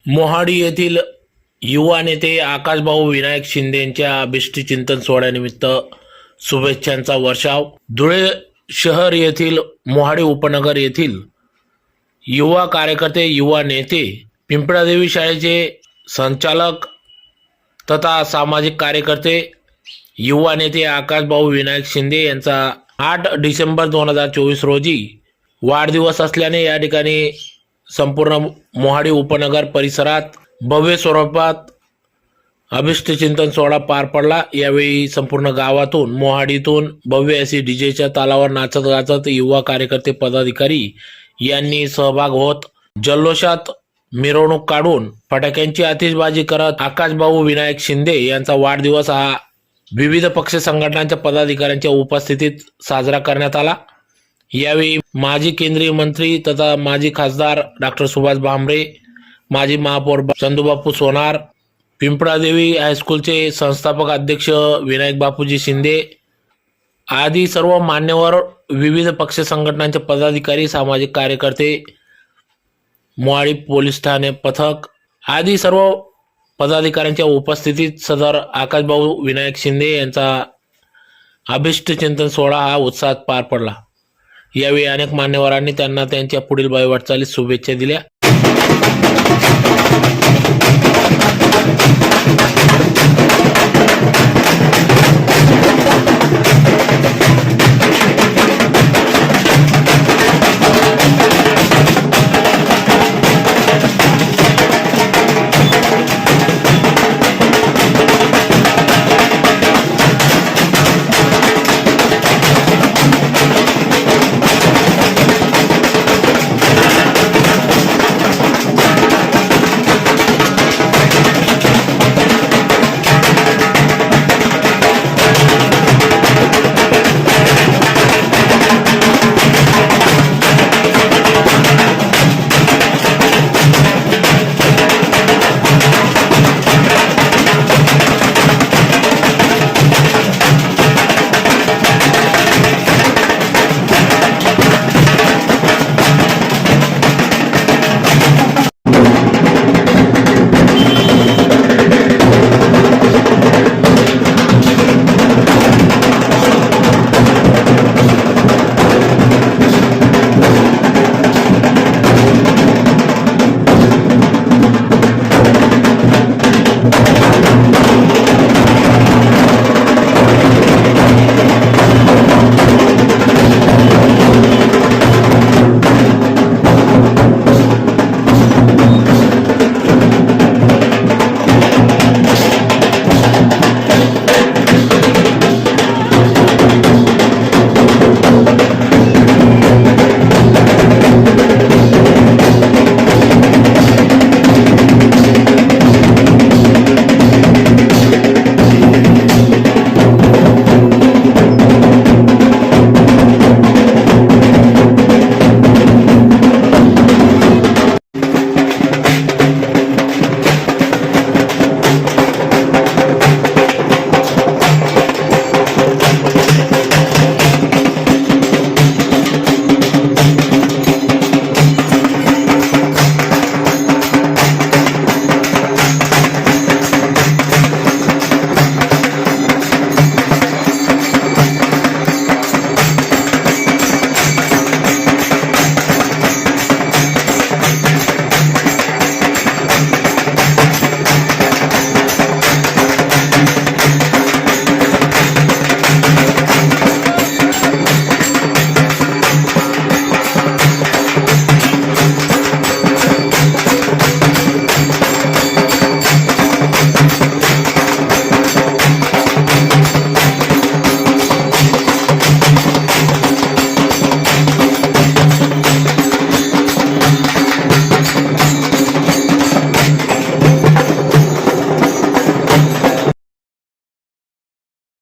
मोहाडी येथील युवा नेते आकाशभाऊ विनायक शिंदे यांच्या अभिष्टचिंतन सोहळ्यानिमित्त शुभेच्छांचा वर्षाव। धुळे शहर येथील मोहाडी उपनगर येथील युवा कार्यकर्ते, युवा नेते, पिंपळादेवी शाळेचे संचालक तथा सामाजिक कार्यकर्ते, युवा नेते आकाशभाऊ विनायक शिंदे यांचा 8 डिसेंबर 2024 रोजी वाढदिवस असल्याने या ठिकाणी संपूर्ण मोहाडी उपनगर परिसरात भव्य स्वरूपात अभिष्टचिंतन सोहळा पार पडला। यावेळी संपूर्ण गावातून, मोहाडीतून भव्य अशी डीजेच्या तालावर नाचत गाचत युवा कार्यकर्ते, पदाधिकारी यांनी सहभाग होत जल्लोषात मिरवणूक काढून फटाक्यांची आतिषबाजी करत आकाशभाऊ विनायक शिंदे यांचा वाढदिवस हा विविध पक्ष संघटनांच्या पदाधिकाऱ्यांच्या उपस्थितीत साजरा करण्यात आला। यावेळी माजी केंद्रीय मंत्री तथा माजी खासदार डॉक्टर सुभाष भामरे, माजी महापौर चंदूबापू सोनार, पिंपळादेवी हायस्कूलचे संस्थापक अध्यक्ष विनायक बापूजी शिंदे आदी सर्व मान्यवर, विविध पक्ष संघटनांचे पदाधिकारी, सामाजिक कार्यकर्ते, मोहाडी पोलीस ठाणे पथक आदी सर्व पदाधिकाऱ्यांच्या उपस्थितीत सदर आकाशभाऊ विनायक शिंदे यांचा अभिष्टचिंतन सोहळा हा उत्साहात पार पडला। यावेळी अनेक मान्यवरांनी त्यांना त्यांच्या पुढील वाटचालीस शुभेच्छा दिल्या।